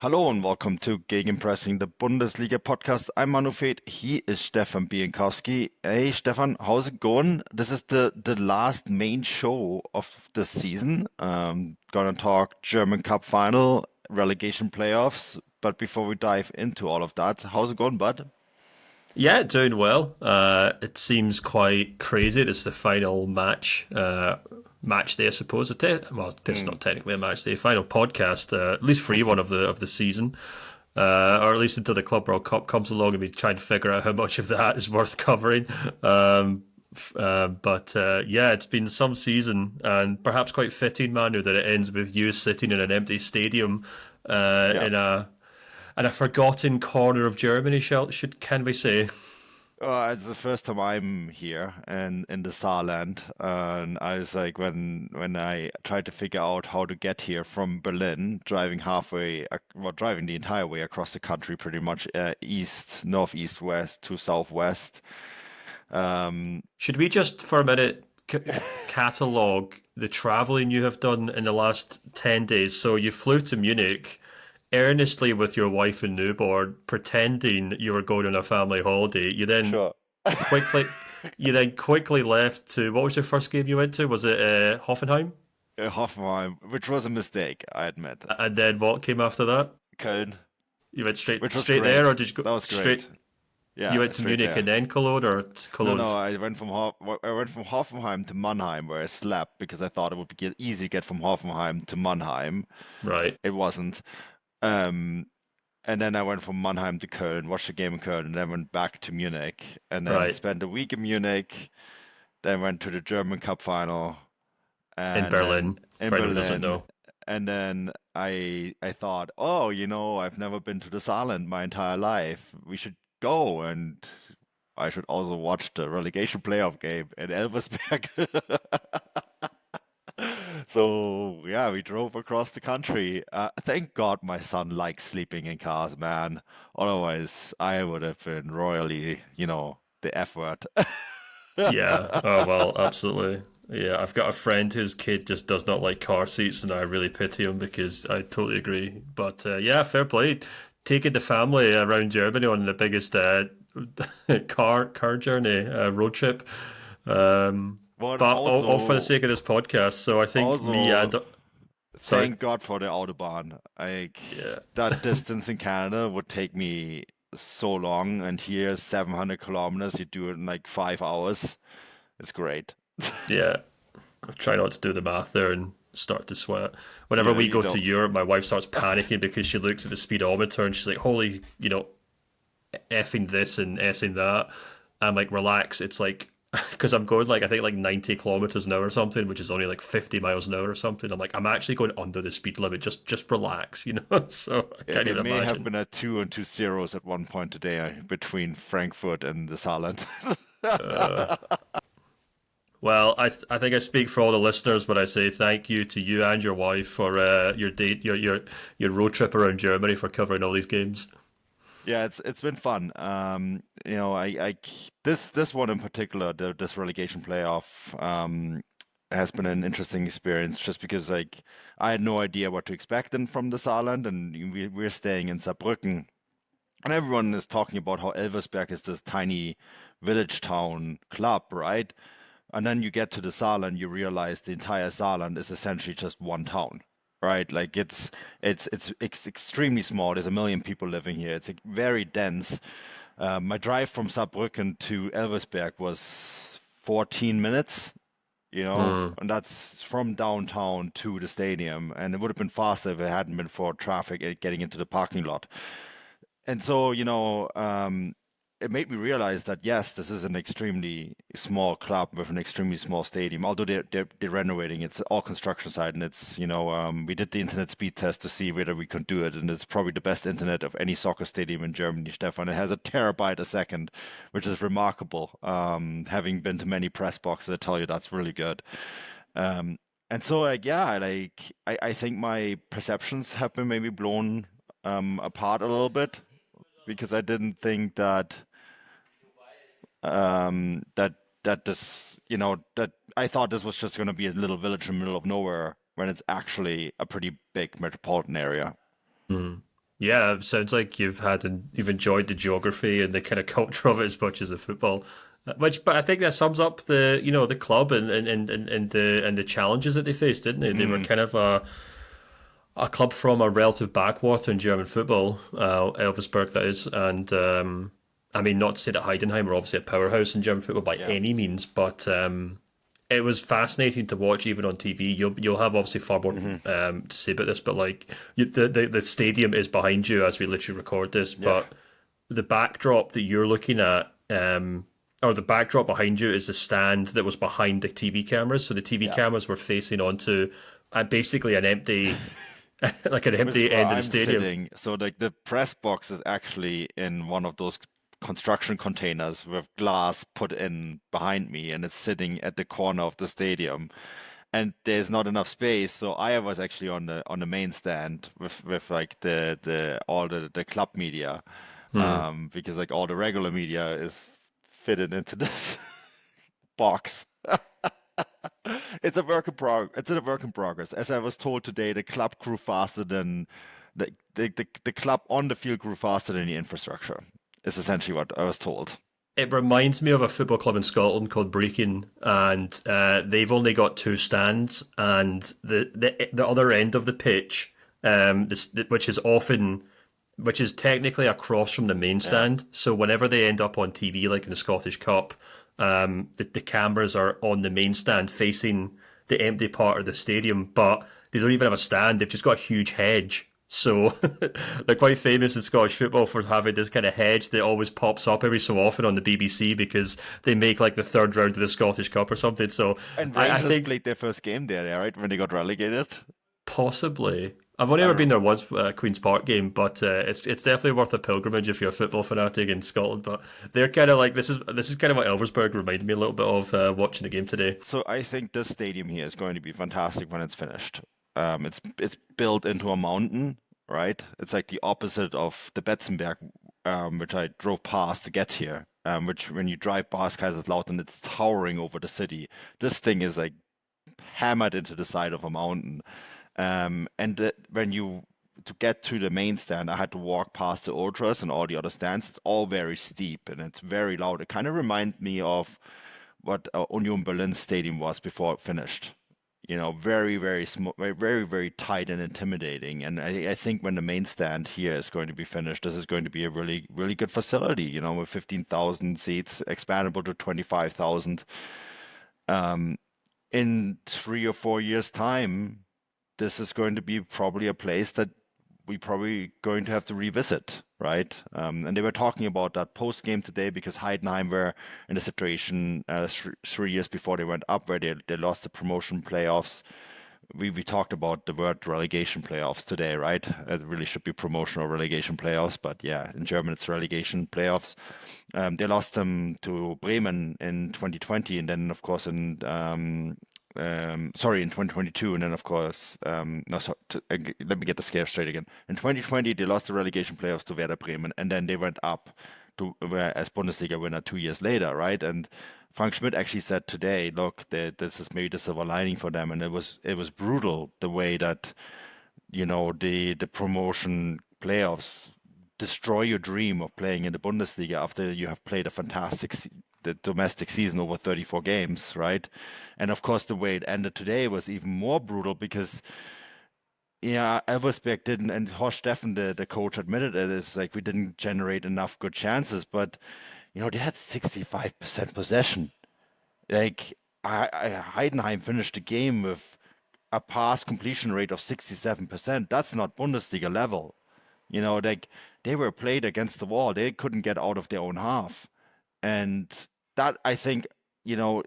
Hello and welcome to Gegenpressing, the Bundesliga podcast. I'm Manu. He is Stefan Bienkowski. Hey Stefan, how's it going? This is the last main show of the season. Gonna talk German Cup final, relegation playoffs. But before we dive into all of that, how's it going, bud? Yeah, doing well. It seems quite crazy. It's the final match day, I suppose. Well, it's Mm, not technically a match day. Final podcast, at least free one of the season, or at least until the Club World Cup comes along and we try and figure out how much of that is worth covering. But yeah, it's been some season, and perhaps quite fitting, Manu, that it ends with you sitting in an empty stadium yeah. in a forgotten corner of Germany. Can we say? It's the first time I'm here and in the Saarland, and I was like, when I tried to figure out how to get here from Berlin, driving driving the entire way across the country, pretty much east, northeast, west to southwest. Um, Should we just for a minute catalogue the travelling you have done in the last 10 days? So you flew to Munich earnestly with your wife and newborn, pretending you were going on a family holiday. sure. Quickly, you then quickly left to what was your first game you went to? Was it Hoffenheim? Hoffenheim, which was a mistake, I admit. And then what came after that? Köln, You went which was straight there, great. or did you go That was straight? great. You Yeah, went to straight Munich there. and then Cologne, or No, Cologne? no, I went from Hoffenheim to Mannheim, where I slept because I thought it would be easy to get from Hoffenheim to Mannheim. Right, It wasn't. Um, and then I went from Mannheim to Köln, watched the game in Köln, and then went back to Munich, and then right. spent a week in Munich, then went to the German Cup final, In and then Berlin, in for anyone who doesn't Berlin, know. and then I thought, oh, I've never been to the Saarland my entire life. We should go, and I should also watch the relegation playoff game in Elversberg. So yeah, we drove across the country. Thank God my son likes sleeping in cars, man. Otherwise, I would have been royally, the F word. Yeah. Oh well, absolutely. Yeah, I've got a friend whose kid just does not like car seats, and I really pity him because I totally agree. But yeah, fair play. Taking the family around Germany on the biggest car journey, road trip. Um, But but all for the sake of this podcast. So I think me also, and sorry, thank God for the Autobahn. Like yeah, that distance in Canada would take me so long, and here 700 kilometers, you do it in like 5 hours. It's great. yeah. I try not to do the math there and start to sweat. Whenever You we you go to don't. Europe, my wife starts panicking because she looks at the speedometer and she's like, "Holy, effing this and essing that." I'm like, "Relax." It's like because I'm going like I think like 90 kilometers an hour or something, which is only like 50 miles an hour or something. I'm like, I'm actually going under the speed limit. Just relax, you know. So I Yeah, can't there even may have imagine. been a two and two zeros at one point today between Frankfurt and the Saarland. Uh, Well, I think I speak for all the listeners when I say thank you to you and your wife for your road trip around Germany for covering all these games. Yeah, it's been fun. This one in particular, this relegation playoff, has been an interesting experience just because like I had no idea what to expect from the Saarland, and we're staying in Saarbrücken, and everyone is talking about how Elversberg is this tiny village town club, right? And then you get to the Saarland, you realize the entire Saarland is essentially just one town, right? Like it's extremely small. There's a million people living here. It's like, very dense. My drive from Saarbrücken to Elversberg was 14 minutes, Hmm. and that's from downtown to the stadium. And it would have been faster if it hadn't been for traffic getting into the parking lot. And so, it made me realize that yes, this is an extremely small club with an extremely small stadium. Although they're renovating, it's all construction site, and we did the internet speed test to see whether we could do it, and it's probably the best internet of any soccer stadium in Germany, Stefan. It has a terabyte a second, which is remarkable. Having been to many press boxes, I tell you that's really good. Um, and so, like, yeah, like I think my perceptions have been maybe blown apart a little bit because I didn't think that that I thought this was just going to be a little village in the middle of nowhere when it's actually a pretty big metropolitan area. Hmm. Yeah, it sounds like you've enjoyed the geography and the kind of culture of it as much as the football. But I think that sums up the club and the challenges that they faced, didn't they? They were Mm, kind of a club from a relative backwater in German football, Elversberg that is, and I mean not to say that Heidenheim are obviously a powerhouse in German football by yeah. any means, but it was fascinating to watch even on TV. You'll have obviously far more Hmm. to say about this, but like the stadium is behind you as we literally record this, Yeah. but the backdrop that you're looking at, or the backdrop behind you is the stand that was behind the TV cameras. So the TV Yeah. cameras were facing onto basically an empty, like an With empty where end of the I'm stadium. sitting, so like the press box is actually in one of those construction containers with glass put in behind me, and it's sitting at the corner of the stadium. And there's not enough space, so I was actually on the main stand with like the all the club media, Hmm. because like all the regular media is fitted into this box. It's a work in progress. As I was told today, the club grew faster than the club on the field grew faster than the infrastructure. Is essentially what I was told. It reminds me of a football club in Scotland called Brechin, and they've only got two stands, and the other end of the pitch, which is often which is technically across from the main Yeah. stand. So whenever they end up on TV, like in the Scottish Cup, the cameras are on the main stand facing the empty part of the stadium, but they don't even have a stand. They've just got a huge hedge. So they're quite famous in Scottish football for having this kind of hedge that always pops up every so often on the BBC because they make like the third round of the Scottish Cup or something. So And I Rangers think played their first game there, right? When they got relegated. possibly. I've only I ever been rem there once, Queen's Park game, but it's definitely worth a pilgrimage if you're a football fanatic in Scotland. But they're kind of like this is kind of what Elversberg reminded me a little bit of watching the game today. So I think this stadium here is going to be fantastic when it's finished. It's built into a mountain, right? It's like the opposite of the Betzenberg, which I drove past to get here. Which when you drive past Kaiserslautern, it's towering over the city. This thing is like hammered into the side of a mountain. When you to get to the main stand, I had to walk past the ultras and all the other stands. It's all very steep and it's very loud. It kind of reminds me of what Union Berlin Stadium was before it finished. You know, very, very small, very, very, very tight and intimidating. And I think when the main stand here is going to be finished, this is going to be a really, really good facility, you know, with 15,000 seats, expandable to 25,000. Um, in 3 or 4 years' time, this is going to be probably a place that we probably going to have to revisit, right? And they were talking about that post game today because Heidenheim were in a situation 3 years before they went up where they lost the promotion playoffs. We talked about the word relegation playoffs today, right? It really should be promotion or relegation playoffs, but yeah, in German it's relegation playoffs. They lost them to Bremen in 2020, and then of course in 2022, and then of course, no, sorry, let me get the scale straight again. In 2020, they lost the relegation playoffs to Werder Bremen, and then they went up to as Bundesliga winner 2 years later, right? And Frank Schmidt actually said today, look, this is maybe the silver lining for them, and it was brutal the way that the promotion playoffs destroy your dream of playing in the Bundesliga after you have played a fantastic the domestic season over 34 games, right? And of course, the way it ended today was even more brutal because, yeah, Elversberg didn't, and Horst Steffen, the coach, admitted it. It's like we didn't generate enough good chances, but they had 65% possession. Like Heidenheim finished the game with a pass completion rate of 67%. That's not Bundesliga level. Like they were played against the wall. They couldn't get out of their own half. And that I think, you know,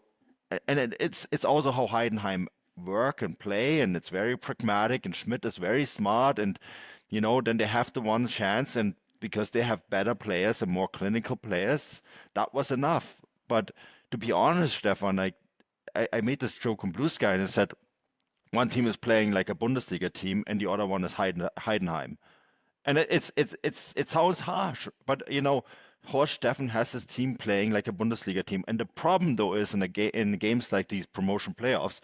and it's also how Heidenheim work and play, and it's very pragmatic, and Schmidt is very smart, and then they have the one chance, and because they have better players and more clinical players, that was enough. But to be honest, Stefan, like I made this joke on Blue Sky and I said one team is playing like a Bundesliga team and the other one is Heidenheim. And it sounds harsh, but Horst Steffen has his team playing like a Bundesliga team. And the problem though is in games like these promotion playoffs,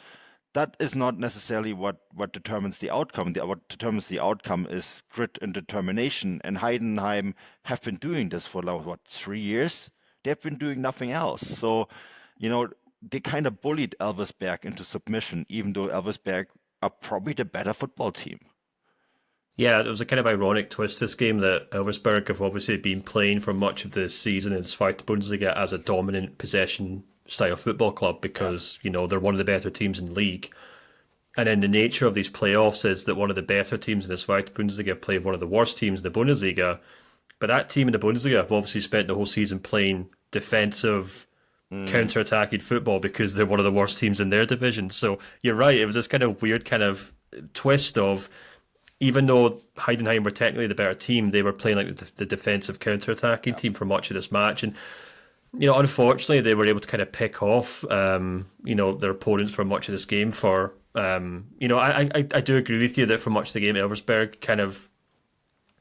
that is not necessarily what determines the outcome. What determines the outcome is grit and determination. And Heidenheim have been doing this for like, what, 3 years? They've been doing nothing else. So, you know, they kind of bullied Elversberg into submission, even though Elversberg are probably the better football team. Yeah, it was a kind of ironic twist this game that Elversberg have obviously been playing for much of the season in Zweite Bundesliga as a dominant possession style football club because, you know, they're one of the better teams in the league. And then the nature of these playoffs is that one of the better teams in the Zweite Bundesliga play one of the worst teams in the Bundesliga. But that team in the Bundesliga have obviously spent the whole season playing defensive, counter-attacking football because they're one of the worst teams in their division. So you're right, it was this kind of weird kind of twist of even though Heidenheim were technically the better team, they were playing like the defensive counter-attacking team for much of this match. And, you know, unfortunately, they were able to kind of pick off, you know, their opponents for much of this game for, you know, I do agree with you that for much of the game, Elversberg kind of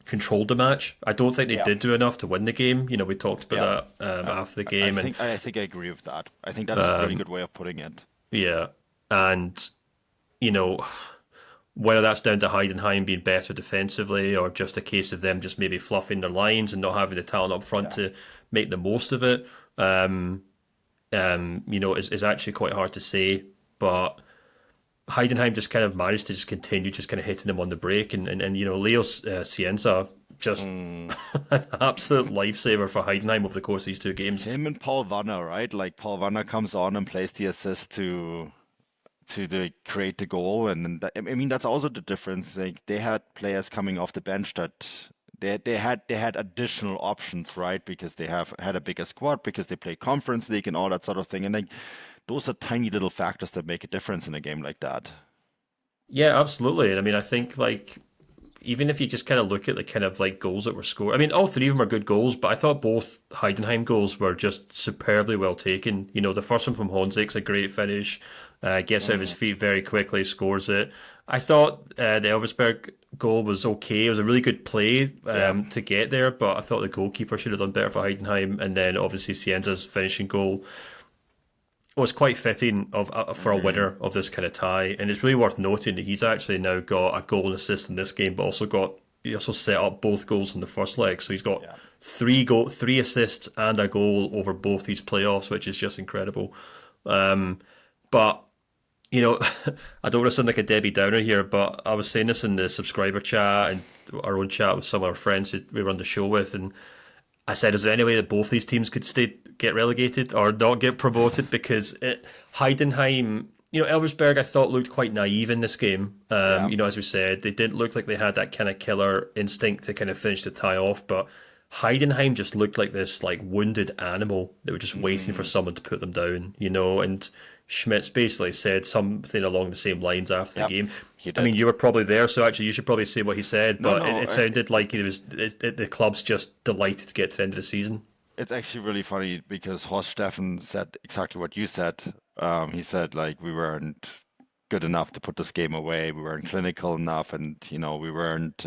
controlled the match. I don't think they did do enough to win the game. You know, we talked about that after the game. I think I agree with that. I think that's a really good way of putting it. Yeah. And, you know, whether that's down to Heidenheim being better defensively or just a case of them just maybe fluffing their lines and not having the talent up front to make the most of it, you know, is actually quite hard to say. But Heidenheim just kind of managed to just continue just kind of hitting them on the break. And you know, Leo Scienza, just an absolute lifesaver for Heidenheim over the course of these two games. Him and Paul Wanner, right? Like Paul Wanner comes on and plays the assist to create the goal, and I mean that's also the difference. Like they had players coming off the bench that they had additional options, right? Because they have had a bigger squad, because they play Conference League and all that sort of thing. And like those are tiny little factors that make a difference in a game like that. Yeah, absolutely. And I mean, I think like even if you just kind of look at the kind of like goals that were scored, I mean, all three of them are good goals, but I thought both Heidenheim goals were just superbly well taken. You know, the first one from Honzek's a great finish, gets out of his feet very quickly, scores it. I thought the Elversberg goal was okay. It was a really good play to get there, but I thought the goalkeeper should have done better for Heidenheim. And then obviously Cienza's finishing goal was quite fitting for a winner of this kind of tie, and it's really worth noting that he's actually now got a goal and assist in this game, but he also set up both goals in the first leg, so he's got three assists and a goal over both these playoffs, which is just incredible. But you know, I don't want to sound like a Debbie Downer here, but I was saying this in the subscriber chat and our own chat with some of our friends who we run the show with, and I said, is there any way that both these teams could get relegated or not get promoted? Because Heidenheim, you know, Elversberg, I thought looked quite naive in this game. You know, as we said, they didn't look like they had that kind of killer instinct to kind of finish the tie off. But Heidenheim just looked like this like wounded animal that were just waiting for someone to put them down. You know, and Schmidt basically said something along the same lines after the game. I mean, you were probably there, so actually you should probably say what he said, but it sounded like the club's just delighted to get to the end of the season. It's actually really funny because Horst Steffen said exactly what you said. He said, like, we weren't good enough to put this game away. We weren't clinical enough, and, you know, we weren't,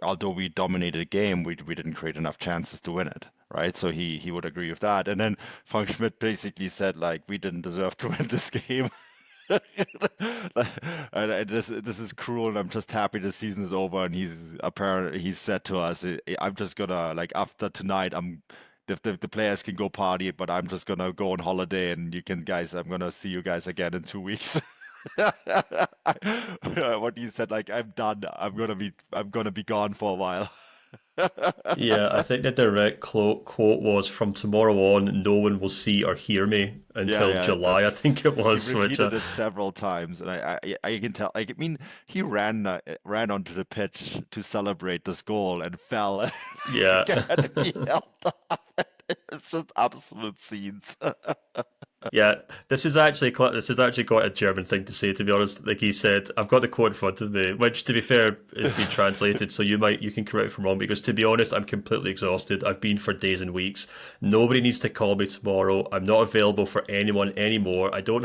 although we dominated the game, we didn't create enough chances to win it. Right, so he would agree with that, and then Frank Schmidt basically said like we didn't deserve to win this game. And this is cruel, and I'm just happy the season is over. And he said to us, I'm just gonna like after tonight, the players can go party, but I'm just gonna go on holiday, and I'm gonna see you guys again in 2 weeks. What he said, like I'm done. I'm gonna be gone for a while. Yeah, I think the direct quote was, "From tomorrow on, no one will see or hear me until July." I think it was. He repeated it several times, and I can tell. Like, I mean, he ran onto the pitch to celebrate this goal and fell. Yeah, He held up. It's just absolute scenes. Yeah, this is actually quite a German thing to say, to be honest. Like he said, I've got the quote in front of me, which, to be fair, is being translated. So you can correct me if I'm wrong, because to be honest, I'm completely exhausted. I've been for days and weeks. Nobody needs to call me tomorrow. I'm not available for anyone anymore. I didn't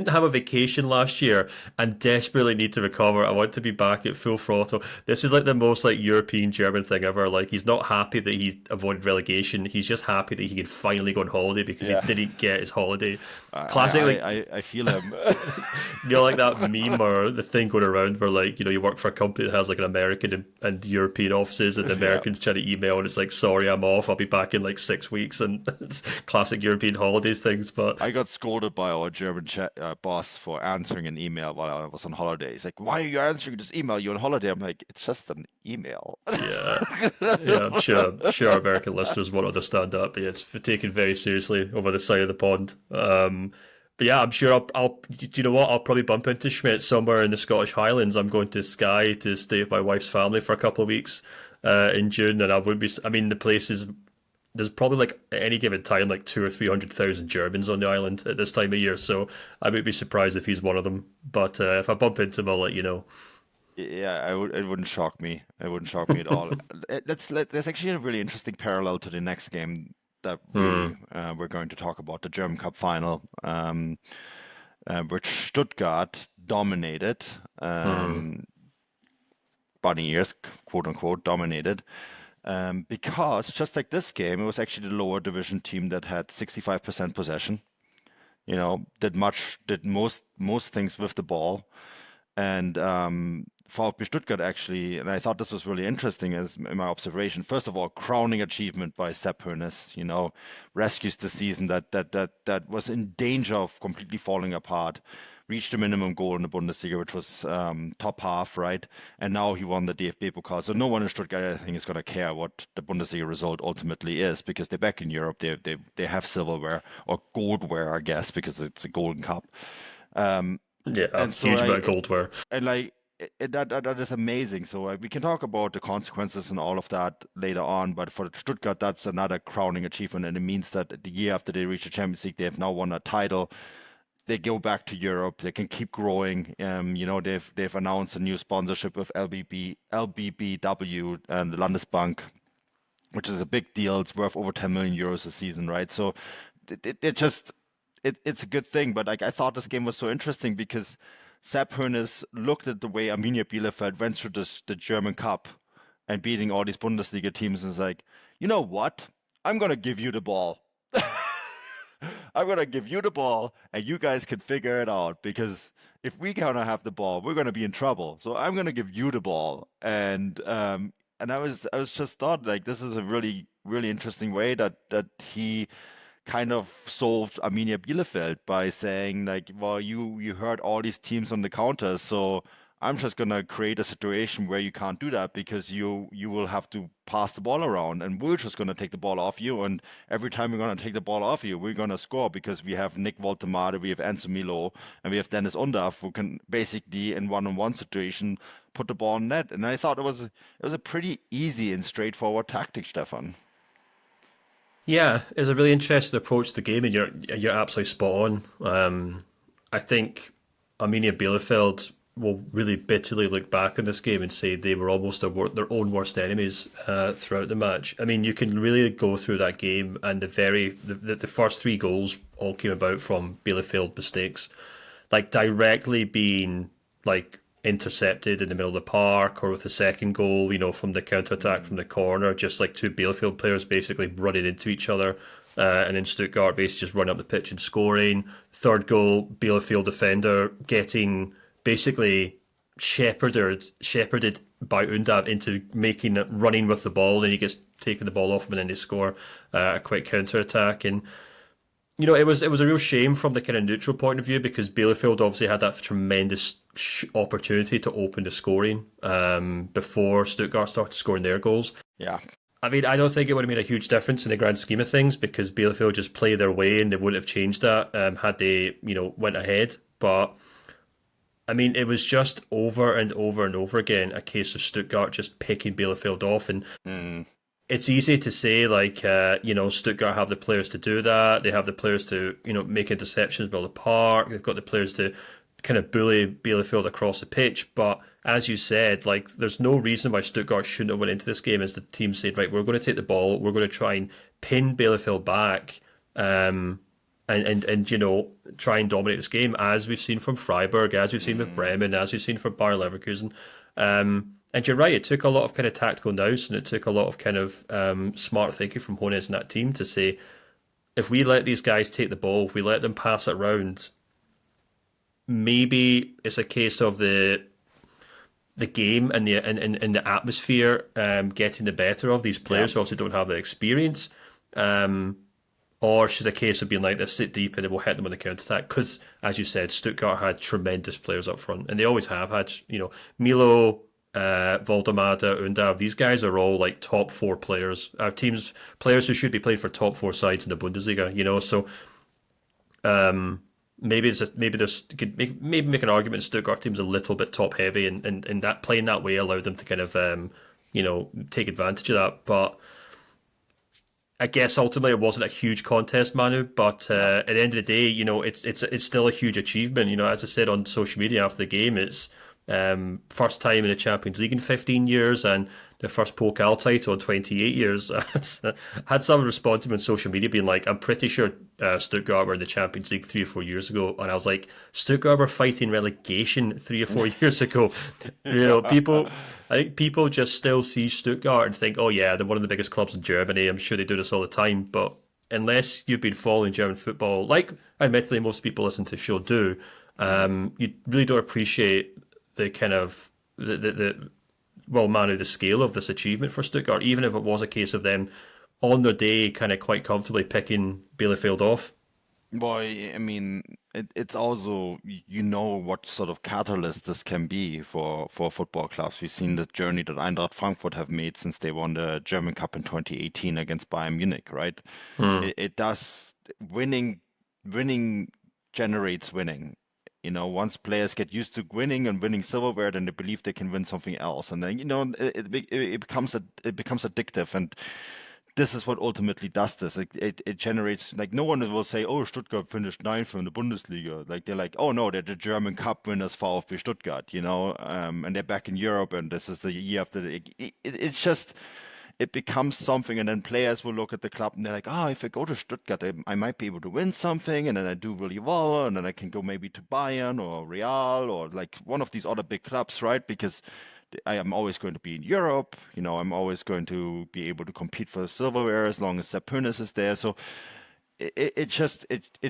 have a vacation last year, and desperately need to recover. I want to be back at full throttle. This is like the most like European German thing ever. Like, he's not happy that he's avoided relegation. He's just happy that he can finally go on holiday because he didn't get his holiday. funny. Classic, I feel him. like that meme or the thing going around where, like, you work for a company that has like an American and European offices, and the Americans try to email and it's like, sorry, I'm off, I'll be back in like 6 weeks, and it's classic European holidays things. But I got scolded by our German boss for answering an email while I was on holiday. He's like, "Why are you answering this email? You're on holiday." I'm like, "It's just an email." yeah, I'm sure American listeners won't understand that, but yeah, it's taken very seriously over the side of the pond. But yeah, I'm sure I'll. Do you know what? I'll probably bump into Schmidt somewhere in the Scottish Highlands. I'm going to Skye to stay with my wife's family for a couple of weeks in June, and I would be. I mean, the place is. There's probably like at any given time like 200,000 or 300,000 Germans on the island at this time of year, so I would be surprised if he's one of them. But if I bump into him, I'll let you know. Yeah, it wouldn't shock me. It wouldn't shock me at all. There's actually a really interesting parallel to the next game that we're going to talk about, the German Cup final, which Stuttgart dominated, bunny ears, quote unquote, dominated. Because just like this game, it was actually the lower division team that had 65% possession. Did most things with the ball, and VfB Stuttgart actually, and I thought this was really interesting as in my observation. First of all, crowning achievement by Sepp Hoeneß, rescues the season that was in danger of completely falling apart. Reached the minimum goal in the Bundesliga, which was top half, right? And now he won the DFB Pokal. So no one in Stuttgart, I think, is going to care what the Bundesliga result ultimately is, because they're back in Europe. They have silverware or goldware, I guess, because it's a golden cup. Yeah, and so huge amount of goldware. And that is amazing. So we can talk about the consequences and all of that later on. But for Stuttgart, that's another crowning achievement, and it means that the year after they reach the Champions League, they have now won a title. They go back to Europe. They can keep growing. They've announced a new sponsorship with LBBW and the Landesbank, which is a big deal. It's worth over 10 million euros a season, right? So it's a good thing. But I thought this game was so interesting because Sepp Hoeneß looked at the way Arminia Bielefeld went through the German Cup and beating all these Bundesliga teams, and is like, you know what? I'm gonna give you the ball. I'm going to give you the ball and you guys can figure it out, because if we gonna have the ball, we're going to be in trouble. So I'm going to give you the ball. And I was just thought, like, this is a really, really interesting way that he kind of solved Arminia Bielefeld by saying, like, well, you heard all these teams on the counter, so I'm just gonna create a situation where you can't do that, because you will have to pass the ball around, and we're just gonna take the ball off you. And every time we're gonna take the ball off you, we're gonna score, because we have Nick Woltemade, we have Enzo Milo, and we have Dennis Undav, who can basically in one-on-one situation put the ball in net. And I thought it was a pretty easy and straightforward tactic, Stefan. Yeah, it's a really interesting approach to the game, and you're absolutely spot on. I think Arminia Bielefeld will really bitterly look back on this game and say they were almost their own worst enemies throughout the match. I mean, you can really go through that game, and the first three goals all came about from Bielefeld mistakes, like directly being like intercepted in the middle of the park, or with the second goal, from the counter-attack from the corner, just like two Bielefeld players basically running into each other, and then Stuttgart basically just running up the pitch and scoring. Third goal, Bielefeld defender getting basically shepherded by Undav into running with the ball, and he gets taken the ball off him, and then they score a quick counter-attack. And it was a real shame from the kind of neutral point of view, because Bielefeld obviously had that tremendous opportunity to open the scoring before Stuttgart started scoring their goals. Yeah. I mean, I don't think it would have made a huge difference in the grand scheme of things, because Bielefeld just played their way, and they wouldn't have changed that had they, went ahead. But I mean, it was just over and over and over again a case of Stuttgart just picking Bielefeld off. And it's easy to say, like, Stuttgart have the players to do that. They have the players to, make interceptions, build a park. They've got the players to kind of bully Bielefeld across the pitch. But as you said, like, there's no reason why Stuttgart shouldn't have went into this game as the team said, right, we're going to take the ball, we're going to try and pin Bielefeld back, and try and dominate this game, as we've seen from Freiburg, as we've seen with Bremen, as we've seen from Bayer Leverkusen. And you're right, it took a lot of kind of tactical nous, and it took a lot of kind of smart thinking from Hoeneß and that team to say, if we let these guys take the ball, if we let them pass it around, maybe it's a case of the game and the atmosphere getting the better of these players who obviously don't have the experience. Or it's just a case of being like, let's sit deep and then we'll hit them on the counter-attack. Because, as you said, Stuttgart had tremendous players up front. And they always have had, Milo, Voldemada, Undav. These guys are all like top 4 players. Our teams, players who should be playing for top 4 sides in the Bundesliga, So maybe maybe make an argument Stuttgart team's a little bit top heavy, and that playing that way allowed them to kind of take advantage of that. But I guess ultimately it wasn't a huge contest, Manu. But at the end of the day, it's still a huge achievement. As I said on social media after the game, it's first time in the Champions League in 15 years and the first Pokal title in 28 years. I had someone respond to me on social media being like, I'm pretty sure Stuttgart were in the Champions League 3 or 4 years ago. And I was like, Stuttgart were fighting relegation 3 or 4 years ago. I think people just still see Stuttgart and think, oh yeah, they're one of the biggest clubs in Germany. I'm sure they do this all the time. But unless you've been following German football, like admittedly most people listen to the show do, you really don't appreciate the kind of Manu, the scale of this achievement for Stuttgart, even if it was a case of them on their day kind of quite comfortably picking Bielefeld off. Boy, I mean, it's also, what sort of catalyst this can be for football clubs. We've seen the journey that Eintracht Frankfurt have made since they won the German Cup in 2018 against Bayern Munich, right? It does, winning generates winning. Once players get used to winning and winning silverware, then they believe they can win something else, and then it becomes addictive, and this is what ultimately does this. It generates, like, no one will say, "Oh, Stuttgart finished ninth in the Bundesliga." Like they're like, "Oh no, they're the German Cup winners, VfB Stuttgart," and they're back in Europe, and this is the year after. It's just. It becomes something, and then players will look at the club and they're like, if I go to Stuttgart, I might be able to win something, and then I do really well, and then I can go maybe to Bayern or Real or like one of these other big clubs, right? Because I am always going to be in Europe, I'm always going to be able to compete for silverware as long as Sepp Hoeneß is there. So it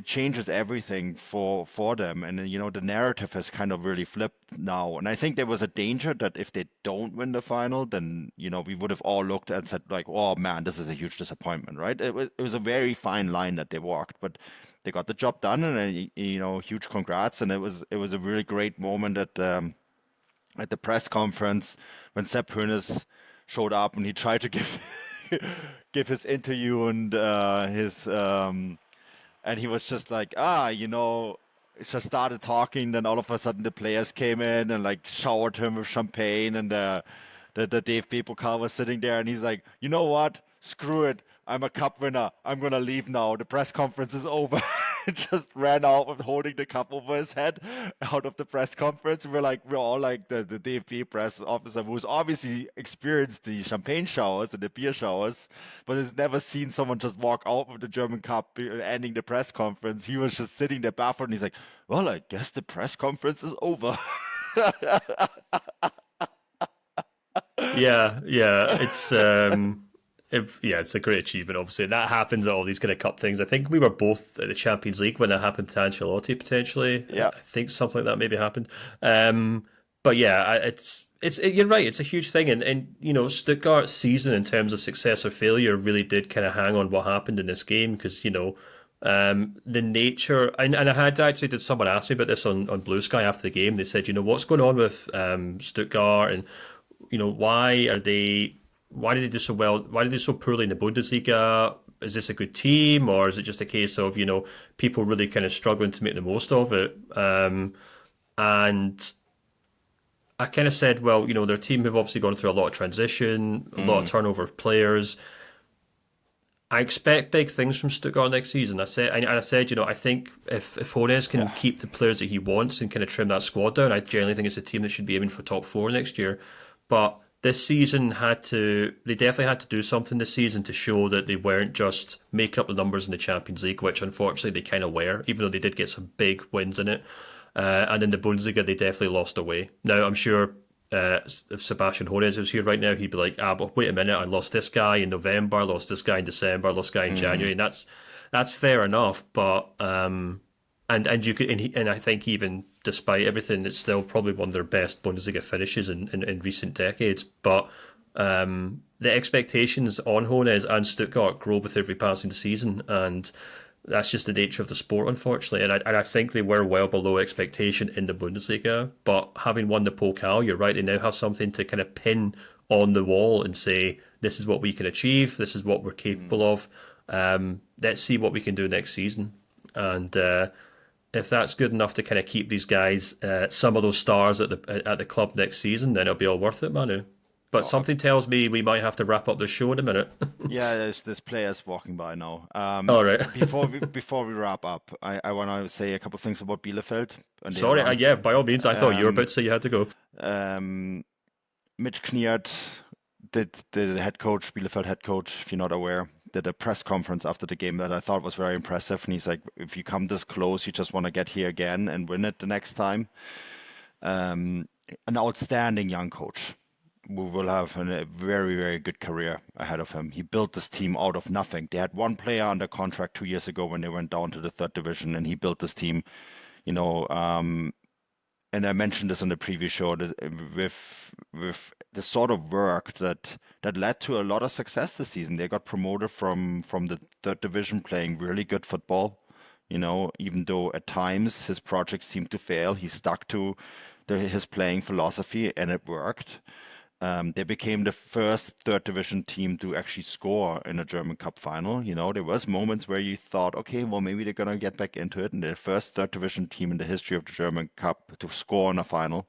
changes everything for them, and the narrative has kind of really flipped now. And I think there was a danger that if they don't win the final, then we would have all looked and said like, oh man, this is a huge disappointment, right? It was a very fine line that they walked, but they got the job done, and huge congrats. And it was a really great moment at the press conference when Sepp Hoeneß showed up and he tried to give give his interview and and he was just like, just started talking. Then all of a sudden the players came in and like showered him with champagne, and the DFB Pokal was sitting there, and he's like, you know what? Screw it. I'm a cup winner. I'm gonna leave now. The press conference is over. Just ran out with holding the cup over his head out of the press conference. We're all like the DFB press officer who's obviously experienced the champagne showers and the beer showers, but has never seen someone just walk out with the German Cup ending the press conference. He was just sitting there baffled, and he's like, well, I guess the press conference is over. Yeah, it's it's a great achievement, obviously. That happens at all these kind of cup things. I think we were both at the Champions League when it happened to Ancelotti, potentially. Yeah. I think something like that maybe happened. But yeah, it's you're right. It's a huge thing, and Stuttgart's season in terms of success or failure really did kind of hang on what happened in this game, because the nature, and I had actually did someone ask me about this on Blue Sky after the game. They said, what's going on with Stuttgart, and why did they do so well? Why did they do so poorly in the Bundesliga? Is this a good team, or is it just a case of people really kind of struggling to make the most of it? And I kind of said, well, their team have obviously gone through a lot of transition, a lot of turnover of players. I expect big things from Stuttgart next season. I said, I think if Hoeneß can keep the players that he wants and kind of trim that squad down, I generally think it's a team that should be aiming for top 4 next year. But this season they definitely had to do something this season to show that they weren't just making up the numbers in the Champions League, which unfortunately they kind of were, even though they did get some big wins in it. And in the Bundesliga, they definitely lost their way. Now, I'm sure if Sebastian Hoeneß was here right now, he'd be like, but wait a minute, I lost this guy in November, I lost this guy in December, I lost this guy in January, and that's that's fair enough. But and you could and I think even despite everything, it's still probably one of their best Bundesliga finishes in recent decades. But the expectations on Hoeneß and Stuttgart grow with every passing season, and that's just the nature of the sport, unfortunately. And I think they were well below expectation in the Bundesliga. But having won the Pokal, you're right, they now have something to kind of pin on the wall and say, this is what we can achieve, this is what we're capable of. Let's see what we can do next season. And if that's good enough to kind of keep these guys, some of those stars at the club next season, then it'll be all worth it, Manu. But something tells me we might have to wrap up the show in a minute. Yeah, there's players walking by now. All right. before we wrap up, I want to say a couple of things about Bielefeld. Sorry, yeah, by all means. I thought you were about to say you had to go. Mitch Kniert, the head coach, Bielefeld head coach, if you're not aware, did a press conference after the game that I thought was very impressive. And he's like, if you come this close, you just want to get here again and win it the next time. An outstanding young coach who will have a very, very good career ahead of him. He built this team out of nothing. They had one player under contract 2 years ago when they went down to the third division, and he built this team, and I mentioned this on the previous show, with the sort of work that led to a lot of success this season. They got promoted from the third division, playing really good football. Even though at times his projects seemed to fail, he stuck to his playing philosophy, and it worked. They became the first third division team to actually score in a German Cup final. There was moments where you thought, okay, well, maybe they're going to get back into it. And they're the first third division team in the history of the German Cup to score in a final.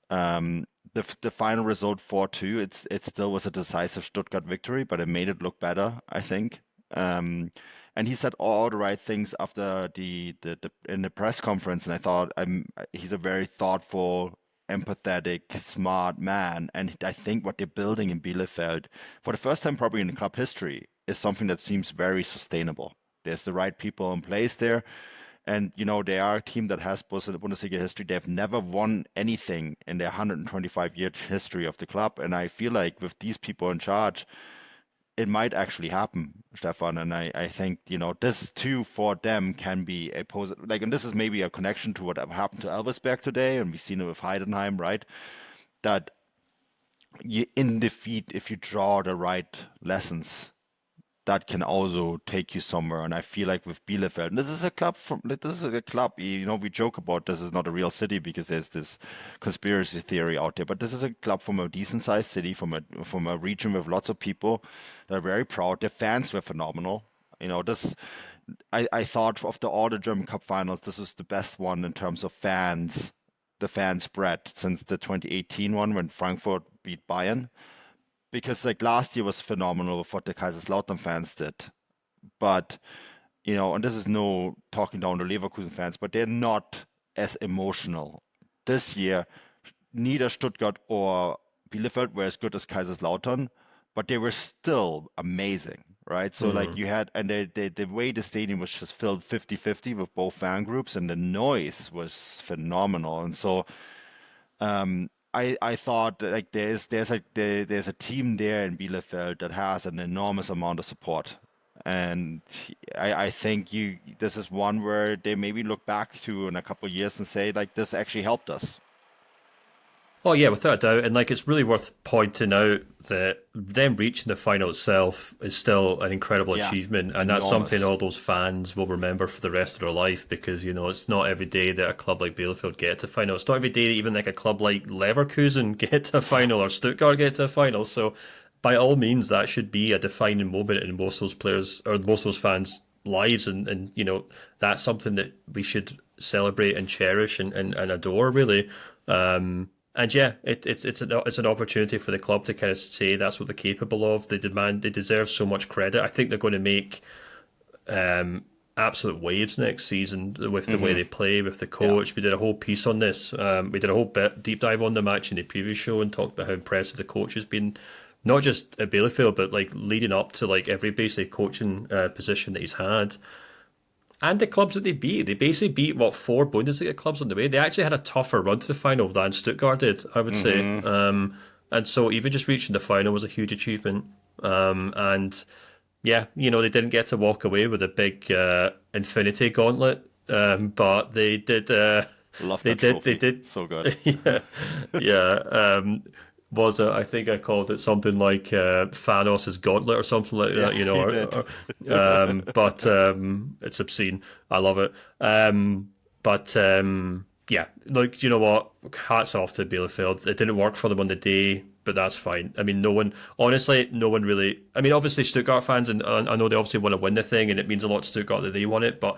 The final result 4-2, it still was a decisive Stuttgart victory, but it made it look better, I think. And he said all the right things after in the press conference. And I thought he's a very thoughtful, empathetic, smart man, and I think what they're building in Bielefeld, for the first time probably in club history, is something that seems very sustainable. There's the right people in place there, and they are a team that has Bundesliga history. They've never won anything in their 125-year history of the club, and I feel like with these people in charge, it might actually happen, Stefan. And I think, this too for them can be a positive, and this is maybe a connection to what happened to Elversberg today, and we've seen it with Heidenheim, right? That in defeat, if you draw the right lessons, that can also take you somewhere. And I feel like with Bielefeld, and this is a club, we joke about this is not a real city because there's this conspiracy theory out there, but this is a club from a decent sized city, from a region with lots of people that are very proud. Their fans were phenomenal. I thought of all the German Cup finals, this is the best one in terms of fans, the fan spread, since the 2018 one when Frankfurt beat Bayern. Because last year was phenomenal with what the Kaiserslautern fans did. But, and this is no talking down to Leverkusen fans, but they're not as emotional. This year, neither Stuttgart or Bielefeld were as good as Kaiserslautern, but they were still amazing, right? So you had, and the way the stadium was just filled 50-50 with both fan groups, and the noise was phenomenal. And so, I thought there's a team there in Bielefeld that has an enormous amount of support, and I think this is one where they maybe look back to in a couple of years and say this actually helped us. Oh yeah, without a doubt, and it's really worth pointing out that them reaching the final itself is still an incredible achievement, and that's something all those fans will remember for the rest of their life, because it's not every day that a club like Bielefeld get to a final. It's not every day that even a club like Leverkusen get to a final or Stuttgart get to a final. So by all means, that should be a defining moment in most of those players or most of those fans' lives, and that's something that we should celebrate and cherish and adore, really. And yeah, it's an opportunity for the club to kind of say that's what they're capable of. They deserve so much credit. I think they're going to make absolute waves next season with the way they play, with the coach. Yeah. We did a whole piece on this. We did a whole deep dive on the match in the previous show and talked about how impressive the coach has been, not just at Bielefeld, but leading up to every basic coaching position that he's had. And the clubs that they basically beat 4 Bundesliga clubs on the way. They actually had a tougher run to the final than Stuttgart did, I would say. And so even just reaching the final was a huge achievement. And Yeah, they didn't get to walk away with a big infinity gauntlet, but they did. Love They that did. They trophy. did. So good. Yeah, yeah. Was it? I think I called it something like Thanos' gauntlet or something like Yeah, that. he did. But it's obscene. I love it. But yeah, like you know what? Hats off to Bielefeld. It didn't work for them on the day, but that's fine. I mean, no one, honestly, no one really. I mean, obviously Stuttgart fans, and I know they obviously want to win the thing, and it means a lot to Stuttgart that they won it, but.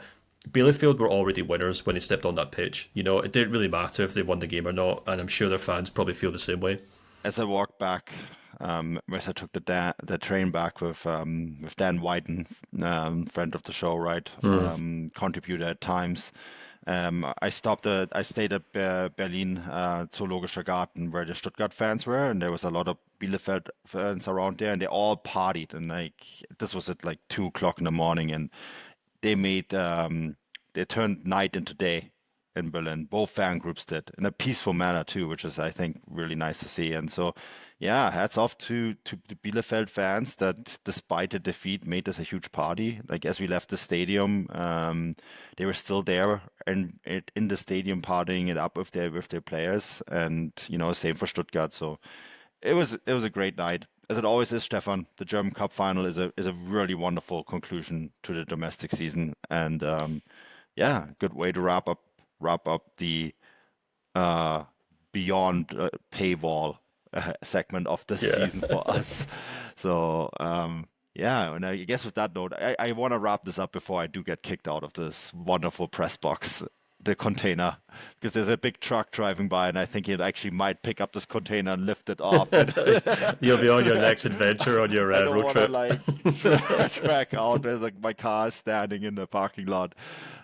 Bielefeld were already winners when they stepped on that pitch. It didn't really matter if they won the game or not, and I'm sure their fans probably feel the same way. As I walked back, as I took the train back with Dan Whiten, friend of the show, right? Contributor at times. I stayed at Berlin Zoologischer Garten where the Stuttgart fans were, and there was a lot of Bielefeld fans around there, and they all partied. And like this was at like 2 o'clock in the morning, and they made they turned night into day in Berlin. Both fan groups did in a peaceful manner too, which is I think really nice to see. And so, yeah, hats off to the Bielefeld fans that despite the defeat made this a huge party. Like as we left the stadium, they were still there and in the stadium partying it up with their players, and same for Stuttgart. So it was a great night. As it always is, Stefan, the German Cup final is a really wonderful conclusion to the domestic season, and yeah, good way to wrap up the uh, beyond paywall segment of this Yeah. season for us. So yeah, and I guess with that note, I want to wrap this up before I do get kicked out of this wonderful press box, the container, because there's a big truck driving by, and I think it actually might pick up this container and lift it off. And You'll be on your next adventure on your I don't road want to trip. like track out. There's like my car is standing in the parking lot,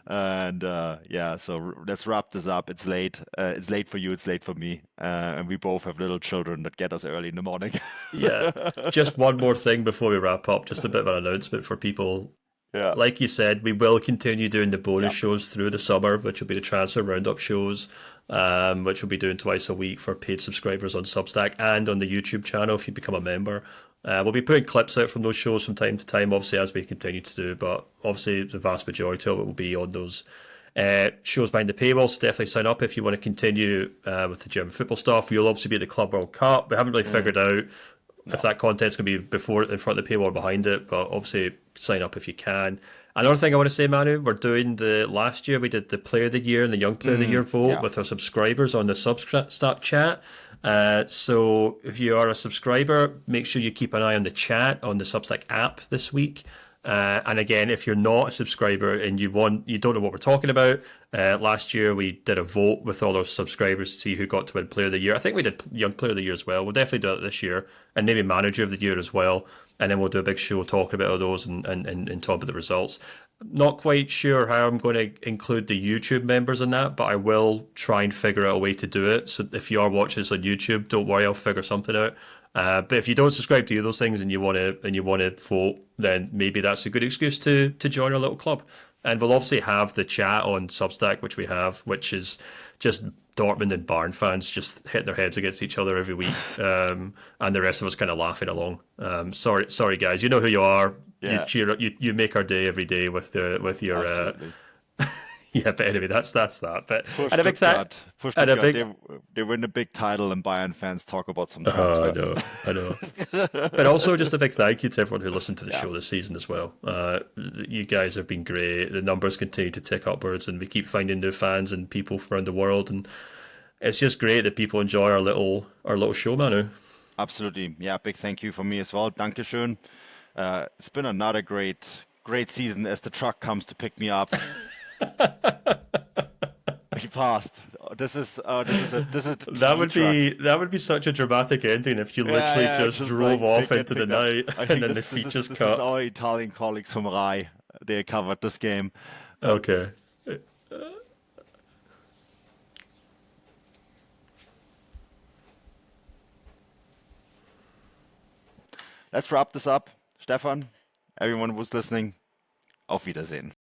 and yeah. So let's wrap this up. It's late. It's late for you. It's late for me, and we both have little children that get us early in the morning. Yeah. Just one more thing before we wrap up, just a bit of an announcement for people. Yeah, Like you said, we will continue doing the bonus yeah, shows through the summer, which will be the transfer roundup shows, which we'll be doing twice a week for paid subscribers on Substack and on the YouTube channel if you become a member. We'll be putting clips out from those shows from time to time, obviously, as we continue to do, but obviously the vast majority of it will be on those shows behind the paywall. So definitely sign up if you want to continue with the German football stuff. You'll obviously be at the Club World Cup. We haven't really mm, figured out if no, that content's going to be before in front of the paywall or behind it, but obviously sign up if you can. Another thing I want to say, Manu, we're doing the last year we did the Player of the Year and the Young Player of the Year vote yeah, with our subscribers on the Substack chat. So if you are a subscriber, make sure you keep an eye on the chat on the Substack app this week. And again, if you're not a subscriber and you don't know what we're talking about, last year we did a vote with all our subscribers to see who got to win Player of the Year. I think we did Young Player of the Year as well. We'll definitely do it this year, and maybe Manager of the Year as well. And then we'll do a big show talking about all those and talk about the results. Not quite sure how I'm going to include the YouTube members in that, but I will try and figure out a way to do it. So if you are watching this on YouTube, don't worry, I'll figure something out. But if you don't subscribe to either of those things and you want to vote, then maybe that's a good excuse to join our little club. And we'll obviously have the chat on Substack, which we have, which is just Dortmund and Bayern fans just hitting their heads against each other every week, and the rest of us kind of laughing along. Sorry, guys, you know who you are. You yeah, cheer, you make our day every day with your absolutely. yeah. But anyway, that's that. But For and a big thank Stuttgart, for and a Stuttgart, big they win a big title, and Bayern fans talk about some I transfer. know, I know. But also just a big thank you to everyone who listened to the Yeah, show this season as well. You guys have been great. The numbers continue to tick upwards, and we keep finding new fans and people from around the world. And it's just great that people enjoy our little show, Manu. absolutely. Yeah, big thank you from me as well. Dankeschön. It's been another great season as the truck comes to pick me up. He passed. This is the That TV would truck. be that would be such a dramatic ending if you Yeah, literally yeah, just just drove like they off get into the picked up. night I and think then the this is features this is cut. our Italian colleagues from Rai. They covered this game. Okay. Let's wrap this up. Stefan, everyone who's listening, auf Wiedersehen.